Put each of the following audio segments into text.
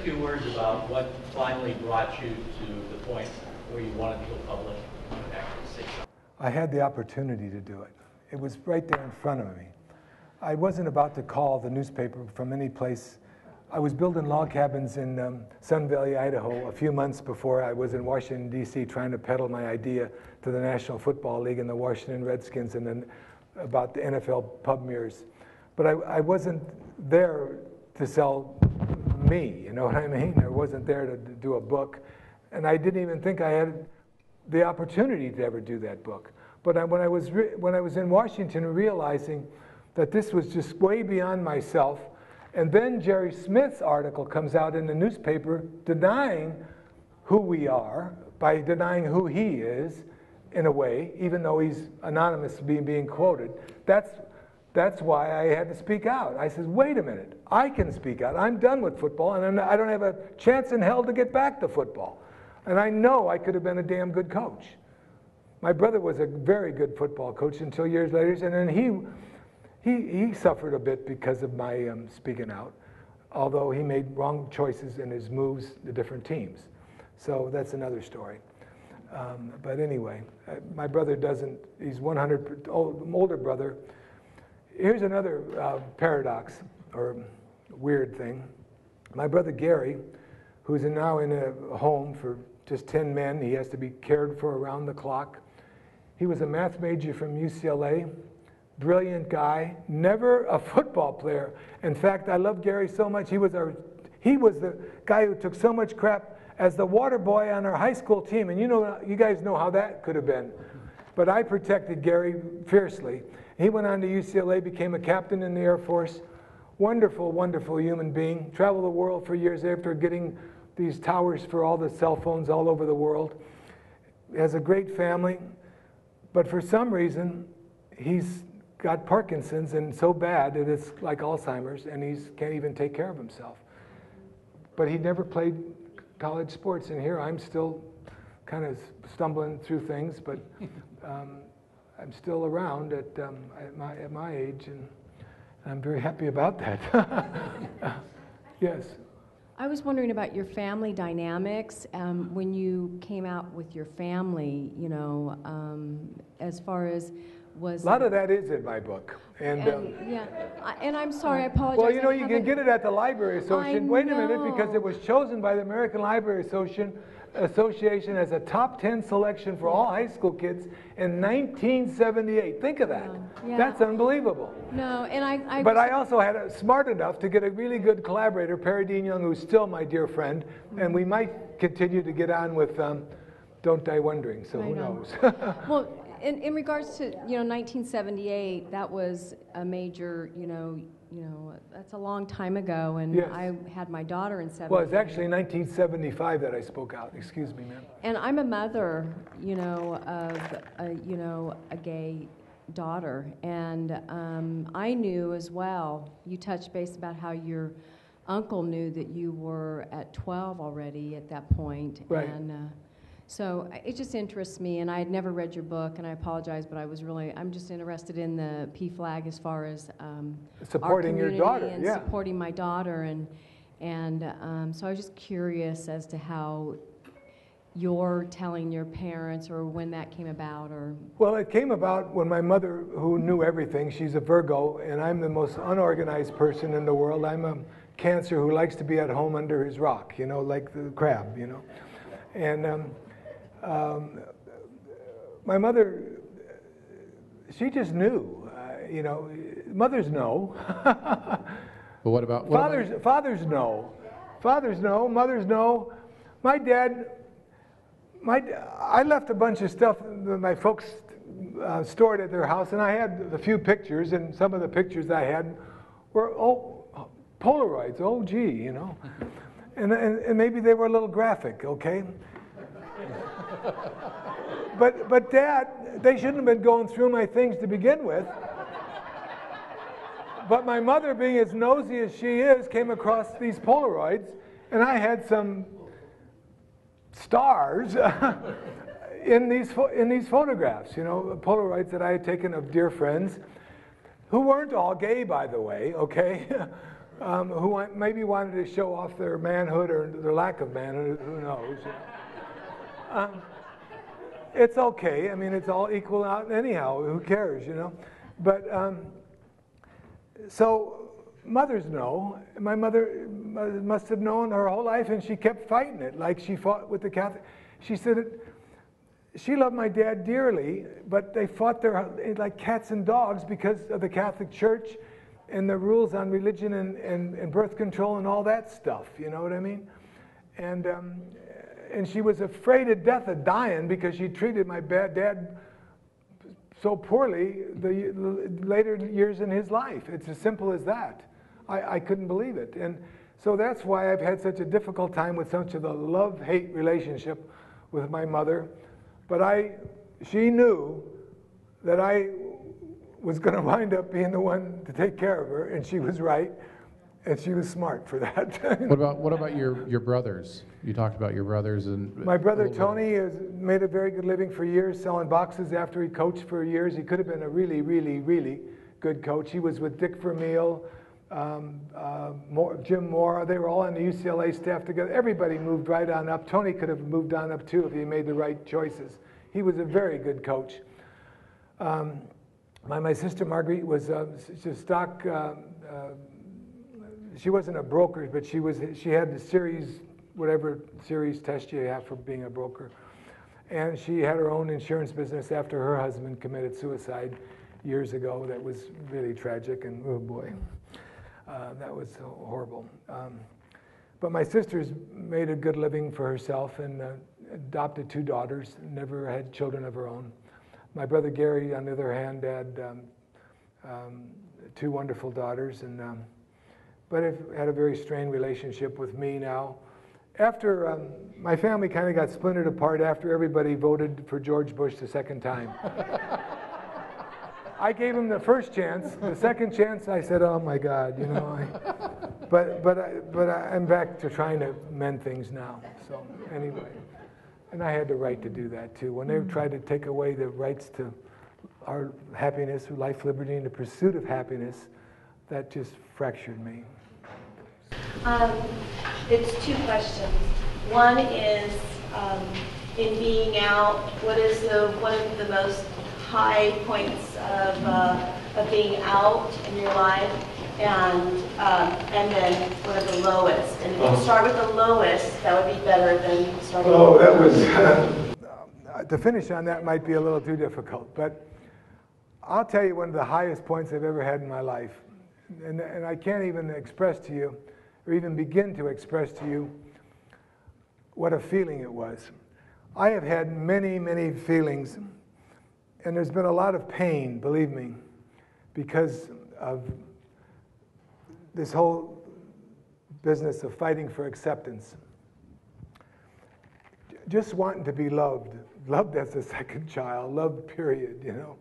few words about what finally brought you to the point where you wanted to go public and actually say something? I had the opportunity to do it. It was right there in front of me. I wasn't about to call the newspaper from any place. I was building log cabins in Sun Valley, Idaho, a few months before I was in Washington, D.C., trying to peddle my idea to the National Football League and the Washington Redskins, and then about the NFL pub mirrors. But I wasn't there to sell me, you know what I mean? I wasn't there to do a book. And I didn't even think I had the opportunity to ever do that book. But when I was in Washington, realizing that this was just way beyond myself, and then Jerry Smith's article comes out in the newspaper denying who we are, by denying who he is, in a way, even though he's anonymous being quoted. That's why I had to speak out. I said, wait a minute, I can speak out. I'm done with football, and I don't have a chance in hell to get back to football. And I know I could have been a damn good coach. My brother was a very good football coach until years later, and then he suffered a bit because of my speaking out, although he made wrong choices in his moves to different teams. So that's another story. But anyway, my brother doesn't, he's 100, older brother. Here's another paradox or weird thing. My brother Gary, who's now in a home for just 10 men, he has to be cared for around the clock. He was a math major from UCLA, brilliant guy, never a football player. In fact, I love Gary so much, he was the guy who took so much crap as the water boy on our high school team. And you guys know how that could have been. But I protected Gary fiercely. He went on to UCLA, became a captain in the Air Force. Wonderful, wonderful human being. Traveled the world for years after getting these towers for all the cell phones all over the world. Has a great family. But for some reason, he's got Parkinson's, and so bad that it's like Alzheimer's, and he can't even take care of himself. But he never played college sports, and here I'm still kind of stumbling through things, but I'm still around at my age, and I'm very happy about that. Yes. I was wondering about your family dynamics when you came out with your family, as far as was... A lot of that is in my book. And yeah, and I'm sorry, I apologize. Well, you can get it at the Library Association. Wait a minute, because it was chosen by the American Library Association as a top 10 selection for all high school kids in 1978. Think of that. Yeah. That's unbelievable. No, and But I also had smart enough to get a really good collaborator, Perry Dean Young, who's still my dear friend, and we might continue to get on with Don't Die Wondering, so who knows. Well, in regards to 1978, that was a major that's a long time ago, and yes. I had my daughter in 78. Well, it's actually 1975 that I spoke out. Excuse me, ma'am. And I'm a mother, of a gay daughter, and I knew as well. You touched base about how your uncle knew that you were at 12 already at that point, right. And so it just interests me, and I had never read your book, and I apologize, but I'm just interested in the PFLAG as far as supporting your daughter, and supporting my daughter, and so I was just curious as to how you're telling your parents, or when that came about, or... Well, it came about when my mother, who knew everything, she's a Virgo, and I'm the most unorganized person in the world. I'm a Cancer who likes to be at home under his rock, like the crab, And my mother, she just knew, mothers know. But what about fathers know. Fathers know, mothers know. My dad, I left a bunch of stuff that my folks stored at their house, and I had a few pictures, and some of the pictures I had were Polaroids, and maybe they were a little graphic, okay? But Dad, they shouldn't have been going through my things to begin with. But my mother, being as nosy as she is, came across these Polaroids, and I had some stars in these photographs, Polaroids that I had taken of dear friends, who weren't all gay, by the way, okay? who maybe wanted to show off their manhood or their lack of manhood, who knows. It's okay. I mean, it's all equal out anyhow. Who cares, you know? But so mothers know. My mother must have known her whole life, and she kept fighting it, like she fought with the Catholic. She said she loved my dad dearly, but they fought like cats and dogs because of the Catholic Church and the rules on religion and birth control and all that stuff. You know what I mean? And she was afraid to death of dying because she treated my dad so poorly the later years in his life. It's as simple as that. I couldn't believe it. And so that's why I've had such a difficult time with such of a love-hate relationship with my mother. But she knew that I was going to wind up being the one to take care of her, and she was right, and she was smart for that. What about your brothers? You talked about your brothers and my brother Tony has made a very good living for years, selling boxes after he coached for years. He could have been a really, really, really good coach. He was with Dick Vermeil, Jim Moore. They were all on the UCLA staff together. Everybody moved right on up. Tony could have moved on up too if he made the right choices. He was a very good coach. My sister Marguerite was just stock. She wasn't a broker, but she had the series, whatever series test you have for being a broker. And she had her own insurance business after her husband committed suicide years ago. That was really tragic, and oh boy, that was horrible. But my sister's made a good living for herself and adopted 2 daughters, never had children of her own. My brother Gary, on the other hand, had 2 wonderful daughters, but I've had a very strained relationship with me now. After my family kind of got splintered apart after everybody voted for George Bush the second time. I gave him the first chance. The second chance, I said, "Oh my God, you know." But I'm back to trying to mend things now. So anyway, and I had the right to do that too. When they tried to take away the rights to our happiness, life, liberty, and the pursuit of happiness, that just fractured me. It's 2 questions. One is, in being out, what is one of the most high points of being out in your life, and then what are the lowest? And if you start with the lowest, that would be better than starting. Oh, that was to finish on that might be a little too difficult, but I'll tell you one of the highest points I've ever had in my life, and I can't even express to you, or even begin to express to you, what a feeling it was. I have had many, many feelings, and there's been a lot of pain, believe me, because of this whole business of fighting for acceptance. Just wanting to be loved as a second child, loved period, you know.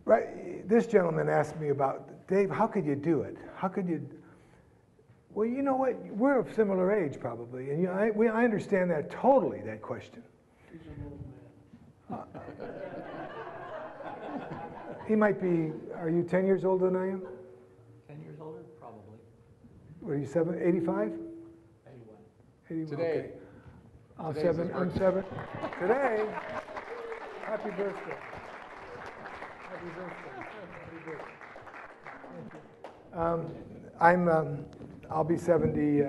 Right, this gentleman asked me about, "Dave, how could you do it? How could you?" Well, you know what? We're of similar age, probably, and I understand that totally. That question. He's an old man. He might be. Are you 10 years older than I am? 10 years older? Probably. What are you, 85? 81. 81. Today. Okay. I'm Today's his 7. I'm birthday. 7. Today. Happy birthday. Happy birthday. Happy birthday. I'll be 70.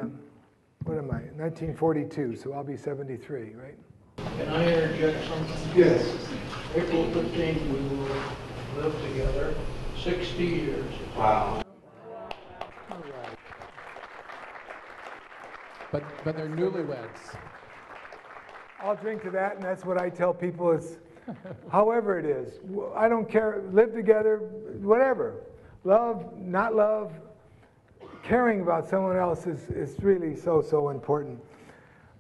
What am I? 1942. So I'll be 73, right? Can I interject something? Yes. April 15th, we will live together 60 years. Wow. But they're newlyweds. I'll drink to that, and that's what I tell people is, however it is, I don't care, live together, whatever. Love, not love, caring about someone else is really so important.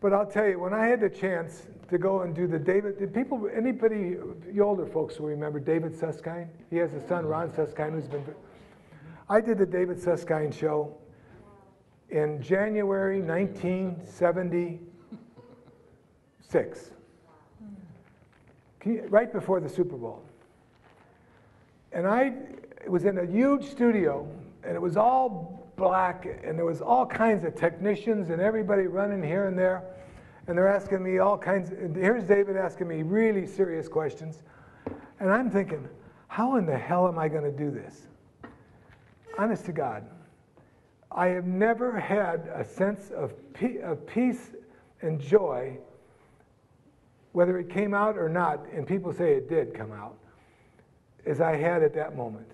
But I'll tell you, when I had the chance to go and do anybody, you older folks will remember David Susskind? He has a son, Ron Susskind, who's been, I did the David Susskind show in January 1976. Right before the Super Bowl. And I was in a huge studio, and it was all black, and there was all kinds of technicians and everybody running here and there, and they're asking me all kinds, and here's David asking me really serious questions, and I'm thinking, how in the hell am I going to do this? Honest to God, I have never had a sense of peace and joy, whether it came out or not, and people say it did come out, as I had at that moment.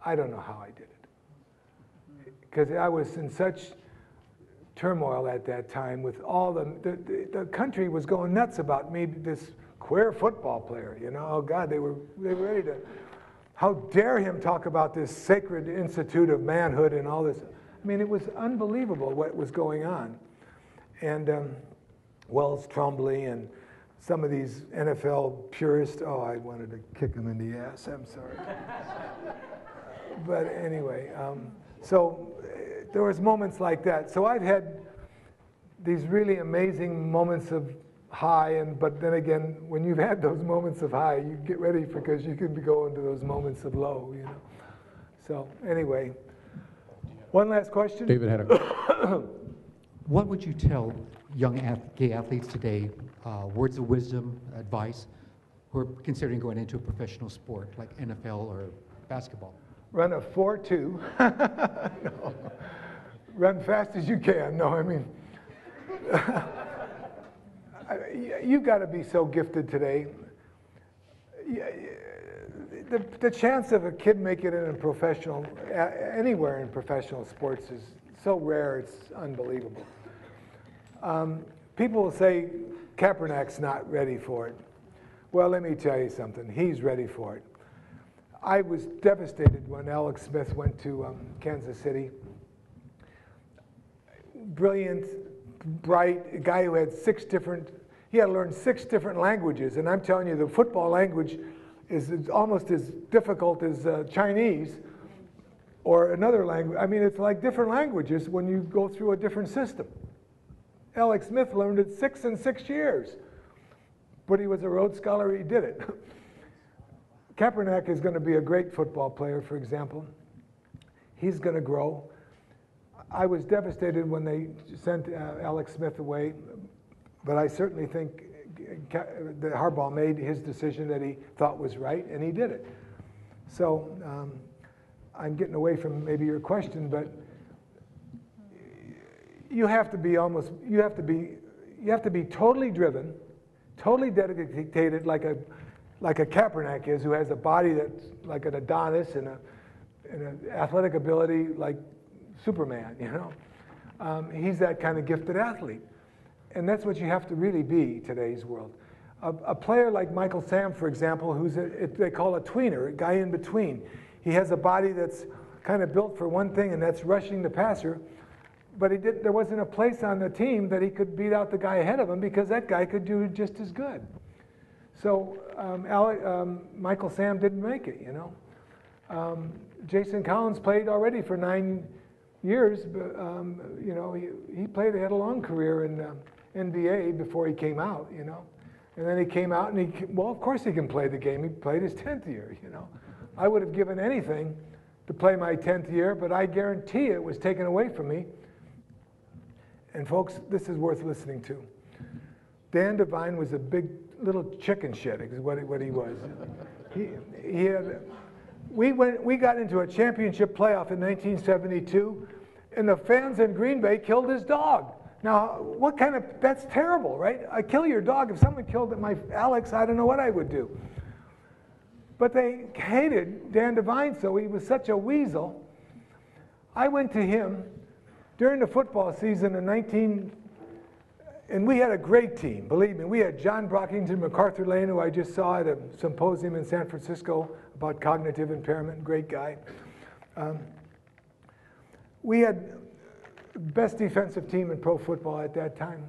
I don't know how I did it, because I was in such turmoil at that time with all the country was going nuts about me, this queer football player, you know. Oh God, they were ready to, how dare him talk about this sacred institute of manhood and all this. I mean, it was unbelievable what was going on. And Wells Trombley and some of these NFL purists, oh, I wanted to kick them in the ass, I'm sorry. But anyway, so there was moments like that. So I've had these really amazing moments of high, but then again, when you've had those moments of high, you get ready because you can go into those moments of low, you know. So anyway, one last question. David had a What would you tell young gay athletes today, words of wisdom, advice, who are considering going into a professional sport like NFL or basketball? Run a 4.2. No. Run fast as you can. No, I mean, you got to be so gifted today. The chance of a kid making it in professional, anywhere in professional sports is so rare, it's unbelievable. People will say Kaepernick's not ready for it. Well, let me tell you something. He's ready for it. I was devastated when Alex Smith went to Kansas City. Brilliant, bright, a guy who had he had to learn 6 different languages. And I'm telling you, the football language is almost as difficult as Chinese or another language. I mean, it's like different languages when you go through a different system. Alex Smith learned it 6 years. But he was a Rhodes Scholar, he did it. Kaepernick is going to be a great football player, for example. He's going to grow. I was devastated when they sent Alex Smith away, but I certainly think that Harbaugh made his decision that he thought was right, and he did it. So I'm getting away from maybe your question, but you have to be totally driven, totally dedicated, like a Kaepernick is, who has a body that's like an Adonis and an athletic ability like Superman, you know. He's that kind of gifted athlete. And that's what you have to really be in today's world. A player like Michael Sam, for example, who's they call a tweener, a guy in between. He has a body that's kind of built for one thing, and that's rushing the passer. But there wasn't a place on the team that he could beat out the guy ahead of him because that guy could do just as good. So Michael Sam didn't make it, you know. Jason Collins played already for 9 years, but you know, he had a long career in NBA before he came out, you know. And then he came out and well, of course he can play the game. He played his 10th year, you know. I would have given anything to play my 10th year, but I guarantee it was taken away from me. And folks, this is worth listening to. Dan Devine was a big little chicken shit, is what he was. We got into a championship playoff in 1972, and the fans in Green Bay killed his dog. Now, that's terrible, right? I kill your dog. If someone killed my Alex, I don't know what I would do. But they hated Dan Devine, so he was such a weasel. I went to him during the football season in and we had a great team, believe me. We had John Brockington MacArthur Lane, who I just saw at a symposium in San Francisco about cognitive impairment, great guy. We had best defensive team in pro football at that time.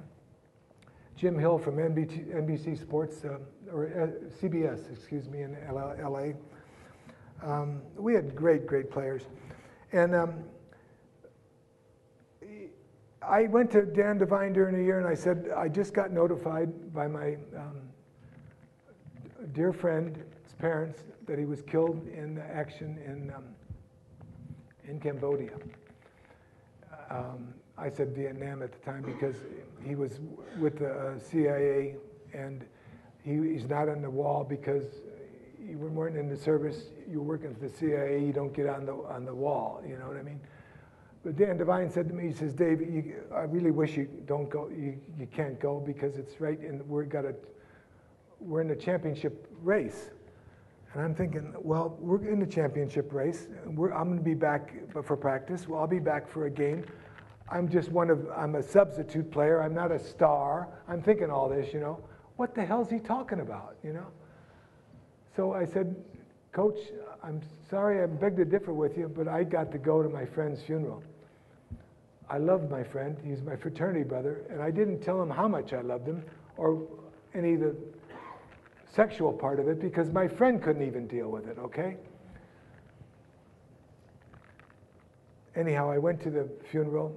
Jim Hill from NBC Sports, or CBS, excuse me, in LA. We had great players. And I went to Dan Devine during the year and I said, I just got notified by my dear friend's parents that he was killed in action in Cambodia. I said Vietnam at the time because he was with the CIA, and he's not on the wall because you weren't in the service. You're working for the CIA. You don't get on the wall. You know what I mean? But Dan Devine said to me, he says, Dave, I really wish you don't go. You can't go because it's right in. We're in the championship race. And I'm thinking, well, we're in the championship race. I'm going to be back for practice. Well, I'll be back for a game. I'm a substitute player. I'm not a star. I'm thinking all this, you know. What the hell's he talking about, you know? So I said, Coach, I'm sorry, I beg to differ with you, but I got to go to my friend's funeral. I loved my friend. He's my fraternity brother. And I didn't tell him how much I loved him or any of the sexual part of it because my friend couldn't even deal with it, okay? Anyhow, I went to the funeral,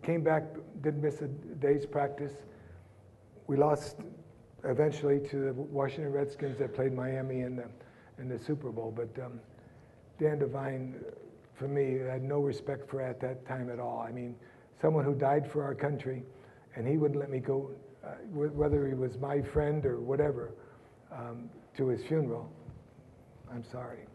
came back, didn't miss a day's practice. We lost eventually to the Washington Redskins that played Miami in the Super Bowl. But Dan Devine, for me, had no respect for at that time at all. I mean, someone who died for our country, and he wouldn't let me go, whether he was my friend or whatever, to his funeral. I'm sorry.